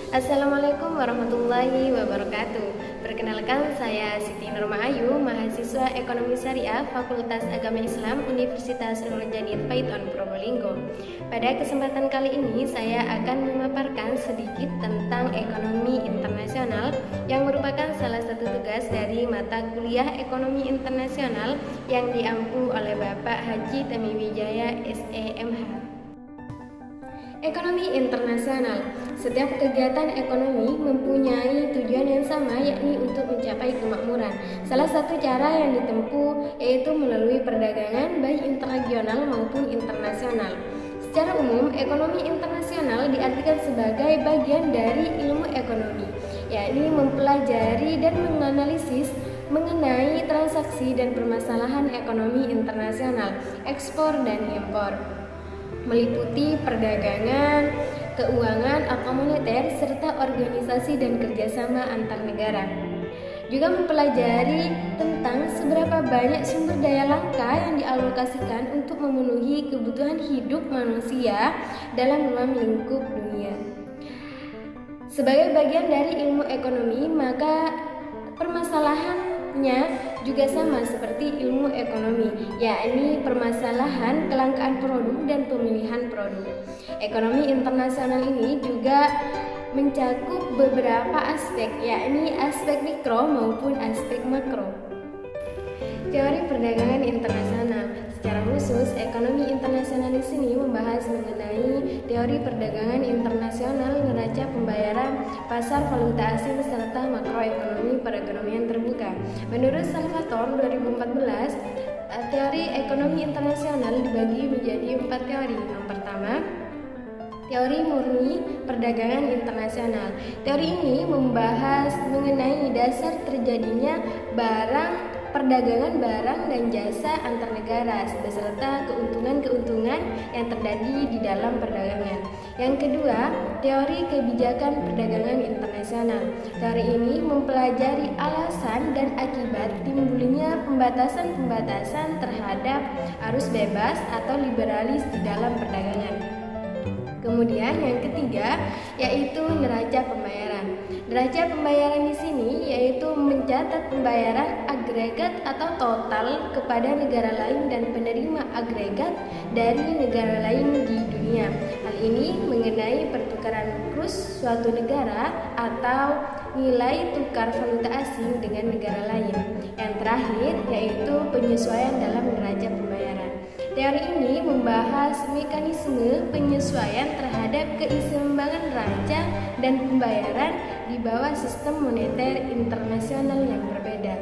Assalamualaikum warahmatullahi wabarakatuh. Perkenalkan, saya Siti Nurma Ayu, mahasiswa Ekonomi Syariah Fakultas Agama Islam Universitas Nurul Jadid Paiton Probolinggo. Pada kesempatan kali ini saya akan memaparkan sedikit tentang ekonomi internasional yang merupakan salah satu tugas dari mata kuliah Ekonomi Internasional yang diampu oleh Bapak Haji Tamiwijaya SEMH. Ekonomi internasional. Setiap kegiatan ekonomi mempunyai tujuan yang sama, yakni untuk mencapai kemakmuran. Salah satu cara yang ditempuh yaitu melalui perdagangan baik interregional maupun internasional. Secara umum, ekonomi internasional diartikan sebagai bagian dari ilmu ekonomi, yakni mempelajari dan menganalisis mengenai transaksi dan permasalahan ekonomi internasional, ekspor dan impor, meliputi perdagangan, keuangan atau moneter, serta organisasi dan kerjasama antar negara. Juga mempelajari tentang seberapa banyak sumber daya langka yang dialokasikan untuk memenuhi kebutuhan hidup manusia dalam ruang lingkup dunia. Sebagai bagian dari ilmu ekonomi, maka permasalahannya juga sama seperti ilmu ekonomi, yakni permasalahan kelangkaan produk dan pemilihan produk. Ekonomi internasional ini juga mencakup beberapa aspek, yakni aspek mikro maupun aspek makro. Teori perdagangan internasional. Secara khusus, ekonomi internasional di sini membahas mengenai teori perdagangan internasional, neraca pembayaran, pasar valuta asing, serta makroekonomi perekonomian terbuka. Menurut Salvatore 2014, teori ekonomi internasional dibagi menjadi 4 teori. Yang pertama, teori murni perdagangan internasional. Teori ini membahas mengenai dasar terjadinya perdagangan barang dan jasa antar negara beserta keuntungan-keuntungan yang terjadi di dalam perdagangan. Yang kedua, teori kebijakan perdagangan internasional. Teori ini mempelajari alasan dan akibat timbulnya pembatasan-pembatasan terhadap arus bebas atau liberalis di dalam perdagangan. Kemudian yang ketiga yaitu neraca pembayaran. Neraca pembayaran di sini yaitu mencatat pembayaran agregat atau total kepada negara lain dan penerima agregat dari negara lain di dunia. Hal ini mengenai pertukaran kurs suatu negara atau nilai tukar valuta asing dengan negara lain. Yang terakhir yaitu penyesuaian dalam neraca pembayaran. Teori ini membahas mekanisme penyesuaian terhadap keseimbangan neraca dan pembayaran di bawah sistem moneter internasional yang berbeda.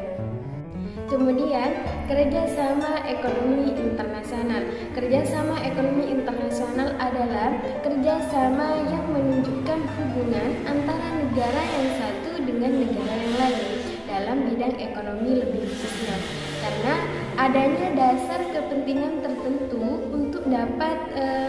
Kemudian, kerjasama ekonomi internasional. Kerjasama ekonomi internasional adalah kerjasama yang menunjukkan hubungan antara negara yang satu dengan negara yang lain dalam bidang ekonomi lebih khususnya, karena adanya dasar kepentingan tertentu untuk dapat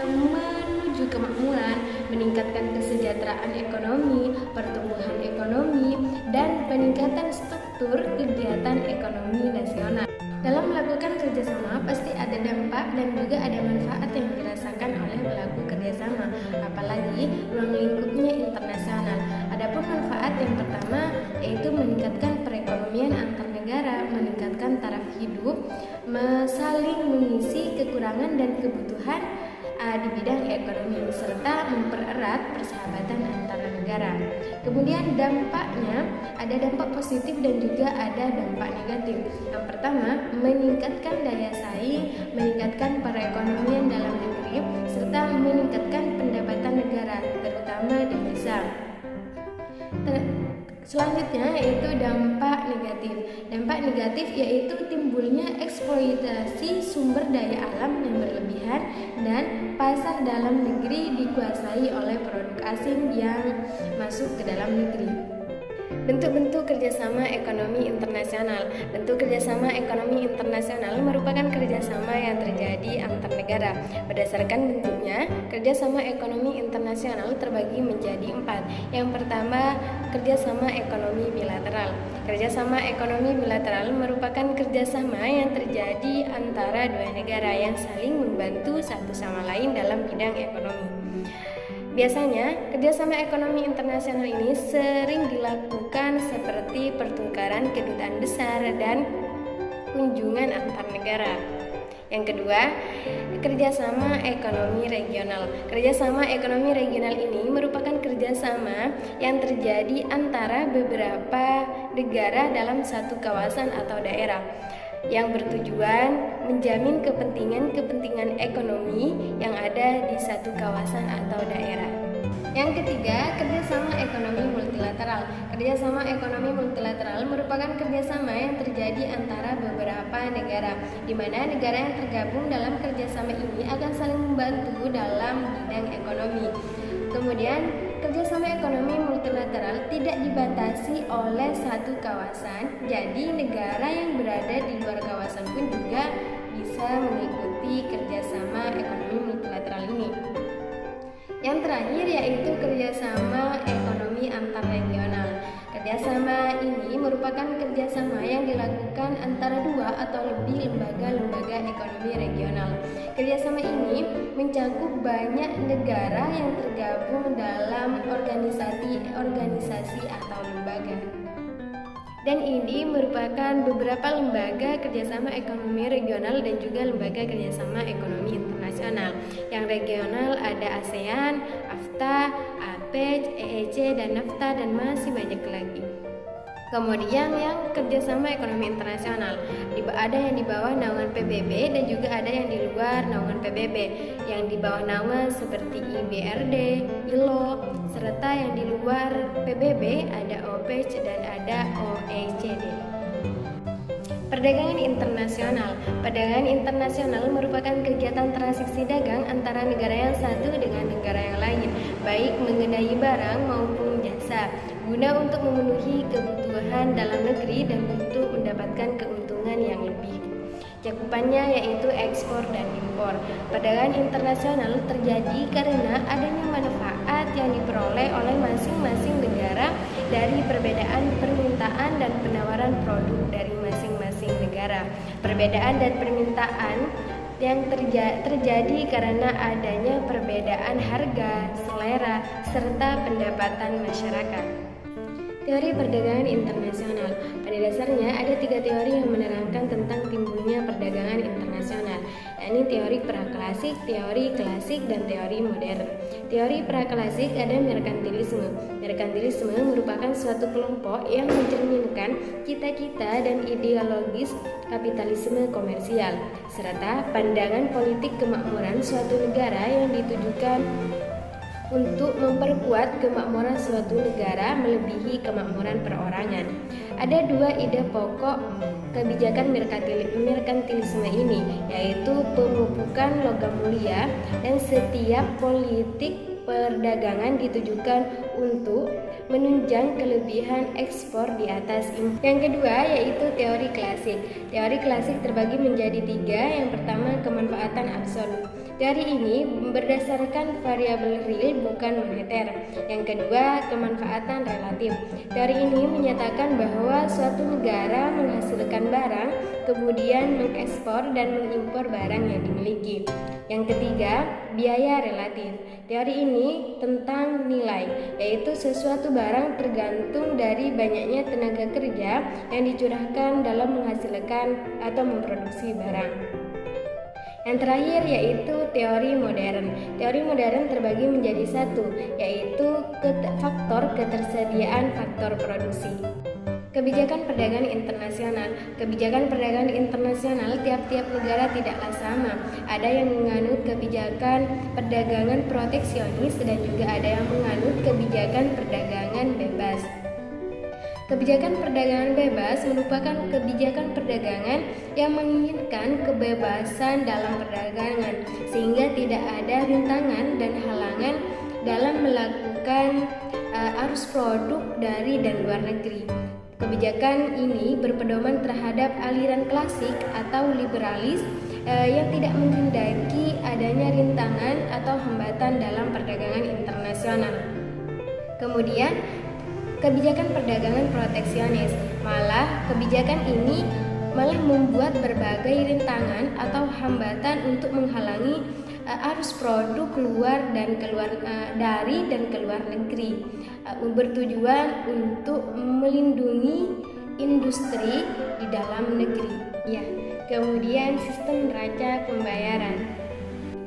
menuju kemakmuran, meningkatkan kesejahteraan ekonomi, pertumbuhan ekonomi, dan peningkatan struktur kegiatan ekonomi nasional. Dalam melakukan kerjasama pasti ada dampak dan juga ada manfaat yang dirasakan oleh pelaku kerjasama, apalagi ruang lingkupnya internasional. Adapun manfaat yang pertama yaitu meningkatkan perekonomian antar negara, meningkatkan taraf hidup, saling mengisi kekurangan dan kebutuhan di bidang ekonomi, serta mempererat persahabatan antara negara. Kemudian dampaknya ada dampak positif dan juga ada dampak negatif. Yang pertama, meningkatkan daya saing, meningkatkan perekonomian dalam negeri, serta meningkatkan pendapatan negara, terutama devisa. Selanjutnya yaitu dampak negatif. Dampak negatif yaitu timbulnya eksploitasi sumber daya alam yang berlebihan dan pasar dalam negeri dikuasai oleh produk asing yang masuk ke dalam negeri. Bentuk-bentuk kerjasama ekonomi internasional. Bentuk kerjasama ekonomi internasional merupakan kerjasama yang terjadi antar negara. Berdasarkan bentuknya, kerjasama ekonomi internasional terbagi menjadi 4. Yang pertama, kerjasama ekonomi bilateral. Kerjasama ekonomi bilateral merupakan kerjasama yang terjadi antara dua negara yang saling membantu satu sama lain dalam bidang ekonomi. Biasanya, kerjasama ekonomi internasional ini sering dilakukan seperti pertukaran kedutaan besar dan kunjungan antar negara. Yang kedua, kerjasama ekonomi regional. Kerjasama ekonomi regional ini merupakan kerjasama yang terjadi antara beberapa negara dalam satu kawasan atau daerah yang bertujuan menjamin kepentingan ekonomi yang ada di satu kawasan atau daerah. Yang ketiga, kerjasama ekonomi multilateral. Kerjasama ekonomi multilateral merupakan kerjasama yang terjadi antara beberapa negara, di mana negara yang tergabung dalam kerjasama ini akan saling membantu dalam bidang ekonomi. Kemudian, kerjasama ekonomi multilateral tidak dibatasi oleh satu kawasan, jadi negara yang berada di luar kawasan pun juga bisa mengikuti kerjasama ekonomi multilateral ini. Yang terakhir yaitu kerjasama ekonomi antar regional. Kerjasama ini merupakan kerjasama yang dilakukan antara dua atau lebih lembaga-lembaga ekonomi regional. Kerjasama ini mencakup banyak negara yang tergabung dalam organisasi atau lembaga. Dan ini merupakan beberapa lembaga kerjasama ekonomi regional dan juga lembaga kerjasama ekonomi internasional. Yang regional ada ASEAN, AFTA, APEC, EEC, dan NAFTA, dan masih banyak lagi. Kemudian yang kerjasama ekonomi internasional, ada yang di bawah naungan PBB dan juga ada yang di luar naungan PBB. Yang di bawah naungan seperti IBRD, ILO, serta yang di luar PBB ada OPEC dan ada OECD. Perdagangan internasional. Perdagangan internasional merupakan kegiatan transaksi dagang antara negara yang satu dengan negara yang lain, baik mengenai barang maupun jasa, guna untuk memenuhi kebutuhan dalam negeri dan untuk mendapatkan keuntungan yang lebih. Cakupannya yaitu ekspor dan impor. Perdagangan internasional terjadi karena adanya manfaat yang diperoleh oleh masing-masing negara dari perbedaan permintaan dan penawaran produk dari masing-masing negara. Perbedaan dan permintaan yang terjadi karena adanya perbedaan harga, selera, serta pendapatan masyarakat. Teori perdagangan internasional. Pada dasarnya ada 3 teori yang menerangkan tentang timbulnya perdagangan internasional, yakni teori praklasik, teori klasik, dan teori modern. Teori praklasik ada merkantilisme. Merkantilisme merupakan suatu kelompok yang mencerminkan cita-cita dan ideologis kapitalisme komersial, serta pandangan politik kemakmuran suatu negara yang ditujukan untuk memperkuat kemakmuran suatu negara melebihi kemakmuran perorangan. Ada 2 ide pokok kebijakan merkantilisme ini, yaitu pemupukan logam mulia dan setiap politik perdagangan ditujukan untuk menunjang kelebihan ekspor di atas impor. Yang kedua yaitu teori klasik. Teori klasik terbagi menjadi 3. Yang pertama, kemanfaatan absolut. Teori ini berdasarkan variabel real bukan moneter. Yang kedua, kemanfaatan relatif. Teori ini menyatakan bahwa suatu negara menghasilkan barang, kemudian mengekspor dan mengimpor barang yang dimiliki. Yang ketiga, biaya relatif. Teori ini tentang nilai, yaitu sesuatu barang tergantung dari banyaknya tenaga kerja yang dicurahkan dalam menghasilkan atau memproduksi barang. Yang terakhir yaitu teori modern. Teori modern terbagi menjadi 1, yaitu faktor ketersediaan faktor produksi. Kebijakan perdagangan internasional. Kebijakan perdagangan internasional tiap-tiap negara tidaklah sama. Ada yang menganut kebijakan perdagangan proteksionis dan juga ada yang menganut kebijakan perdagangan bebas. Kebijakan perdagangan bebas merupakan kebijakan perdagangan yang menginginkan kebebasan dalam perdagangan, sehingga tidak ada rintangan dan halangan dalam melakukan arus produk dari dan luar negeri. Kebijakan ini berpedoman terhadap aliran klasik atau liberalis yang tidak menghendaki adanya rintangan atau hambatan dalam perdagangan internasional. Kemudian, kebijakan perdagangan proteksionis. Kebijakan ini malah membuat berbagai rintangan atau hambatan untuk menghalangi arus produk dari dan keluar negeri, bertujuan untuk melindungi industri di dalam negeri. Ya, kemudian sistem neraca pembayaran.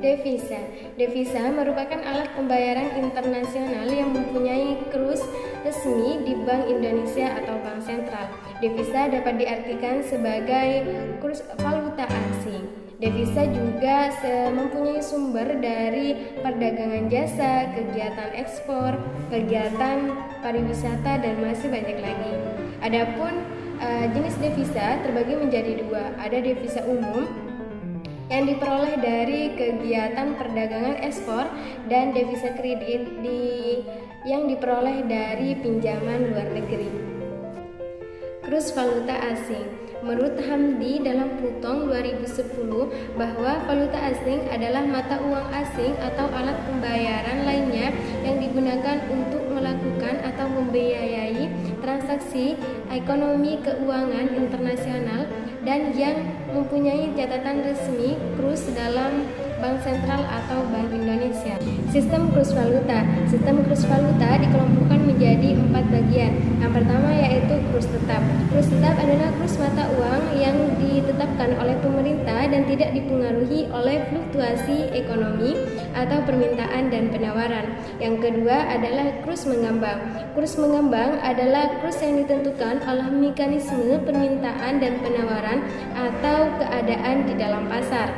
Devisa merupakan alat pembayaran internasional yang mempunyai kurs resmi di Bank Indonesia atau Bank Sentral. Devisa dapat diartikan sebagai kurs valuta asing. Devisa juga mempunyai sumber dari perdagangan jasa, kegiatan ekspor, kegiatan pariwisata, dan masih banyak lagi. Adapun jenis devisa terbagi menjadi dua. Ada devisa umum yang diperoleh dari kegiatan perdagangan ekspor dan devisa kredit yang diperoleh dari pinjaman luar negeri. Kurs valuta asing. Menurut Hamdi dalam Putong 2010 bahwa valuta asing adalah mata uang asing atau alat pembayaran lainnya yang digunakan untuk melakukan atau membiayai transaksi ekonomi keuangan internasional dan yang mempunyai catatan resmi kurs dalam Bank Sentral atau Bank Indonesia. Sistem kurs valuta. Sistem kurs valuta dikelompokkan menjadi 4 bagian. Yang pertama yaitu kurs tetap. Kurs tetap adalah kurs mata uang yang ditetapkan oleh pemerintah dan tidak dipengaruhi oleh fluktuasi ekonomi atau permintaan dan penawaran. Yang kedua adalah kurs mengambang. Kurs mengambang adalah kurs yang ditentukan oleh mekanisme permintaan dan penawaran atau keadaan di dalam pasar.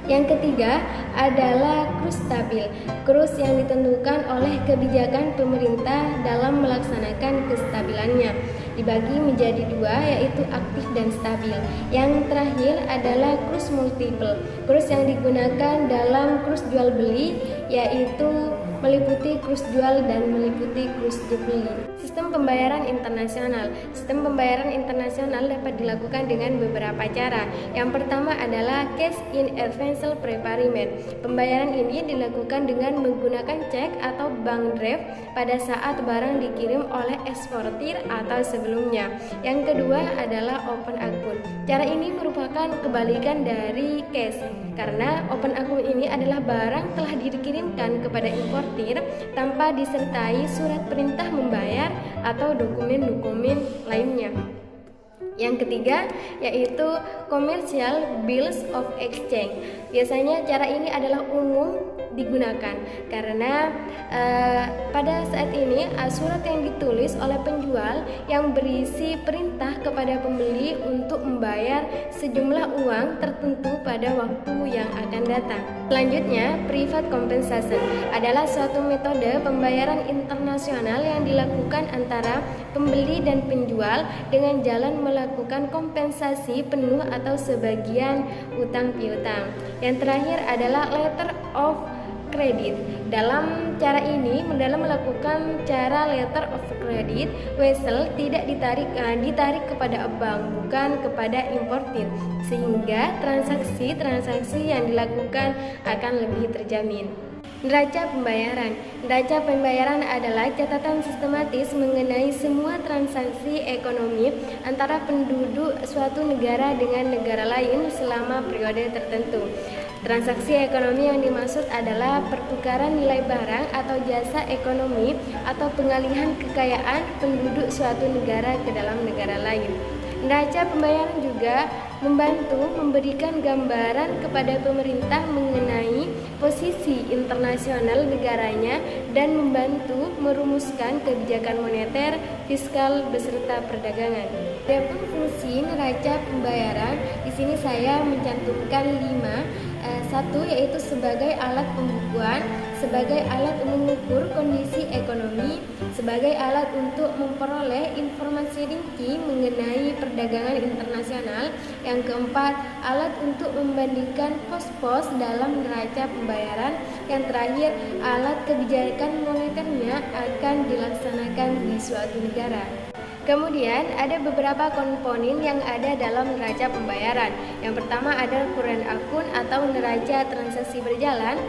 Yang ketiga adalah kurs stabil, kurs yang ditentukan oleh kebijakan pemerintah dalam melaksanakan kestabilannya. Dibagi menjadi dua, yaitu aktif dan stabil. Yang terakhir adalah kurs multiple, kurs yang digunakan dalam kurs jual beli, yaitu meliputi kurs jual dan meliputi kurs beli. Sistem pembayaran internasional. Sistem pembayaran internasional dapat dilakukan dengan beberapa cara. Yang pertama adalah cash in advance prepayment. Pembayaran ini dilakukan dengan menggunakan cek atau bank draft pada saat barang dikirim oleh eksportir atau sebelumnya. Yang kedua adalah open akun. Cara ini merupakan kebalikan dari cash, karena open akun ini adalah barang telah dikirimkan kepada importir tanpa disertai surat perintah membayar atau dokumen-dokumen lainnya. Yang ketiga yaitu commercial bills of exchange. Biasanya cara ini adalah umum digunakan karena pada saat ini surat yang ditulis oleh penjual yang berisi perintah kepada pembeli untuk membayar sejumlah uang tertentu pada waktu yang akan datang. Selanjutnya, private compensation adalah suatu metode pembayaran internasional yang dilakukan antara pembeli dan penjual dengan jalan melakukan kompensasi penuh atau sebagian utang piutang. Yang terakhir adalah letter of credit. Dalam cara ini, dalam melakukan cara letter of credit, wesel tidak ditarik kepada bank, bukan kepada importir, sehingga transaksi yang dilakukan akan lebih terjamin. Neraca pembayaran. Neraca pembayaran adalah catatan sistematis mengenai semua transaksi ekonomi antara penduduk suatu negara dengan negara lain selama periode tertentu. Transaksi ekonomi yang dimaksud adalah pertukaran nilai barang atau jasa ekonomi atau pengalihan kekayaan penduduk suatu negara ke dalam negara lain. Neraca pembayaran juga membantu memberikan gambaran kepada pemerintah mengenai posisi internasional negaranya dan membantu merumuskan kebijakan moneter, fiskal beserta perdagangan. Adapun fungsi neraca pembayaran, di sini saya mencantumkan 5. Satu yaitu sebagai alat pembukuan, sebagai alat mengukur kondisi ekonomi, sebagai alat untuk memperoleh informasi rinci mengenai perdagangan internasional. Yang keempat, alat untuk membandingkan pos-pos dalam neraca pembayaran. Yang terakhir, alat kebijakan moneternya akan dilaksanakan di suatu negara. Kemudian ada beberapa komponen yang ada dalam neraca pembayaran. Yang pertama ada current account atau neraca transaksi berjalan.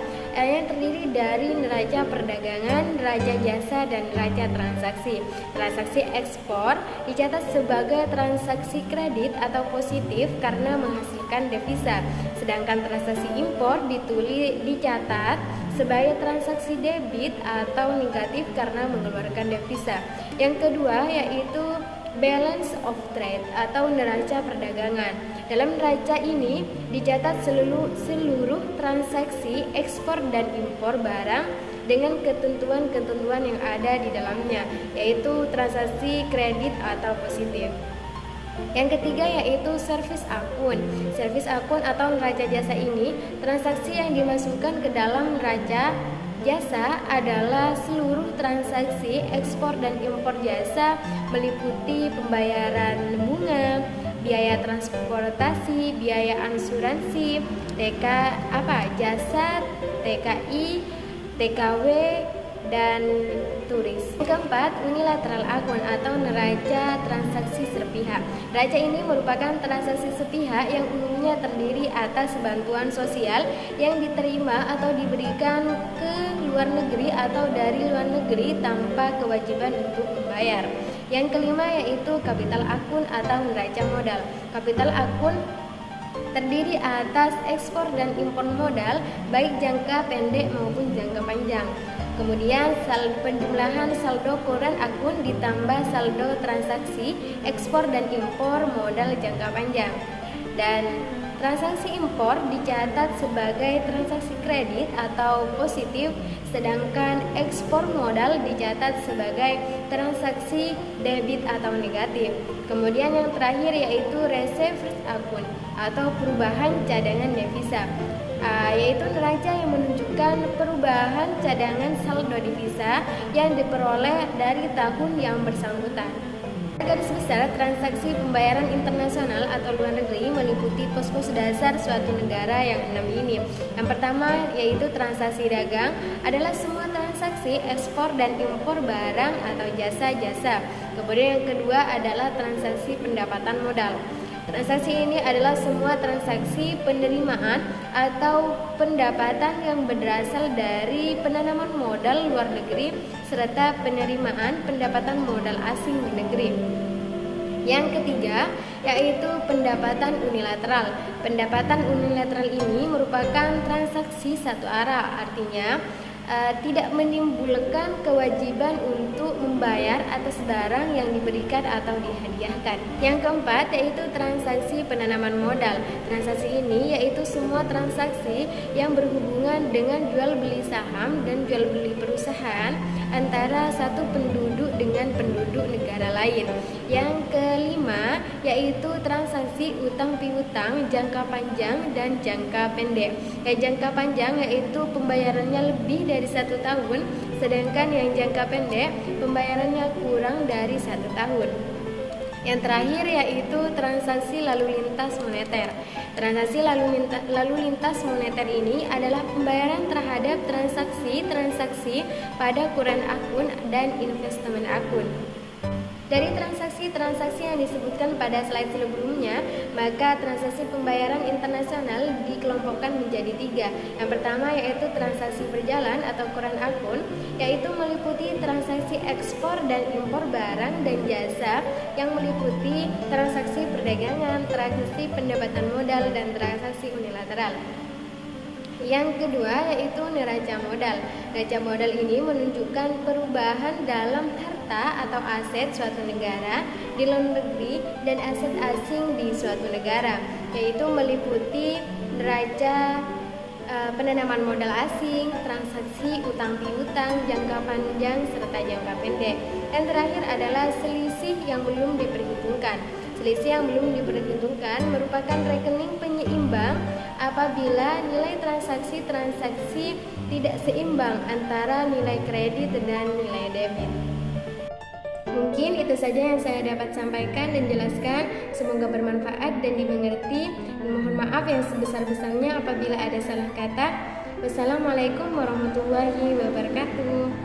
yang terdiri dari neraca perdagangan, neraca jasa, dan neraca transaksi. Transaksi ekspor dicatat sebagai transaksi kredit atau positif karena menghasilkan devisa, sedangkan transaksi impor dicatat sebagai transaksi debit atau negatif karena mengeluarkan devisa. Yang kedua yaitu balance of trade atau neraca perdagangan. Dalam neraca ini dicatat seluruh transaksi ekspor dan impor barang dengan ketentuan-ketentuan yang ada di dalamnya, yaitu transaksi kredit atau positif. Yang ketiga yaitu service akun. Service akun atau neraca jasa ini transaksi yang dimasukkan ke dalam neraca jasa adalah seluruh transaksi ekspor dan impor jasa meliputi pembayaran bunga, biaya transportasi, biaya asuransi, jasa, TKI, TKW, dan turis. Yang keempat, unilateral akun atau neraca transaksi sepihak. Neraca ini merupakan transaksi sepihak yang umumnya terdiri atas bantuan sosial yang diterima atau diberikan ke luar negeri atau dari luar negeri tanpa kewajiban untuk membayar. Yang kelima yaitu kapital akun atau neraca modal. Kapital akun terdiri atas ekspor dan impor modal baik jangka pendek maupun jangka panjang. Kemudian penjumlahan saldo kurang akun ditambah saldo transaksi ekspor dan impor modal jangka panjang. Dan transaksi impor dicatat sebagai transaksi kredit atau positif, sedangkan ekspor modal dicatat sebagai transaksi debit atau negatif. Kemudian yang terakhir yaitu reserve akun atau perubahan cadangan devisa, yaitu neraca yang menunjukkan perubahan cadangan saldo devisa yang diperoleh dari tahun yang bersangkutan. Garis besar transaksi pembayaran internasional atau luar negeri meliputi pos-pos dasar suatu negara yang 6 ini. Yang pertama yaitu transaksi dagang adalah semua transaksi ekspor dan impor barang atau jasa-jasa. Kemudian yang kedua adalah transaksi pendapatan modal. Transaksi ini adalah semua transaksi penerimaan atau pendapatan yang berasal dari penanaman modal luar negeri serta penerimaan pendapatan modal asing di negeri. Yang ketiga yaitu pendapatan unilateral. Pendapatan unilateral ini merupakan transaksi satu arah, artinya tidak menimbulkan kewajiban untuk membayar atas barang yang diberikan atau dihadiahkan. Yang keempat yaitu transaksi penanaman modal. Transaksi ini yaitu semua transaksi yang berhubungan dengan jual beli saham dan jual beli perusahaan antara satu penduduk dengan penduduk negara lain. Yang kelima yaitu transaksi utang piutang jangka panjang dan jangka pendek. Jangka panjang yaitu pembayarannya lebih dari 1 tahun, sedangkan yang jangka pendek pembayarannya kurang dari 1 tahun. Yang terakhir yaitu transaksi lalu lintas moneter. Transaksi lalu lintas moneter ini adalah pembayaran terhadap transaksi pada kuren akun dan investment akun. Dari transaksi-transaksi yang disebutkan pada slide sebelumnya, maka transaksi pembayaran internasional dikelompokkan menjadi 3. Yang pertama yaitu transaksi berjalan atau kuren akun, yaitu meliputi transaksi ekspor dan impor barang dan jasa yang meliputi transaksi perdagangan, transaksi pendapatan modal, dan transaksi unilateral. Yang kedua yaitu neraca modal. Neraca modal ini menunjukkan perubahan dalam harta atau aset suatu negara di luar negeri dan aset asing di suatu negara, yaitu meliputi neraca penanaman modal asing, transaksi utang piutang jangka panjang serta jangka pendek. Dan terakhir adalah selisih yang belum diperhitungkan. Selisih yang belum diperhitungkan merupakan rekening penyeimbang apabila nilai transaksi tidak seimbang antara nilai kredit dan nilai debit. Mungkin itu saja yang saya dapat sampaikan dan jelaskan. Semoga bermanfaat dan dimengerti. Mohon maaf yang sebesar-besarnya apabila ada salah kata. Wassalamualaikum warahmatullahi wabarakatuh.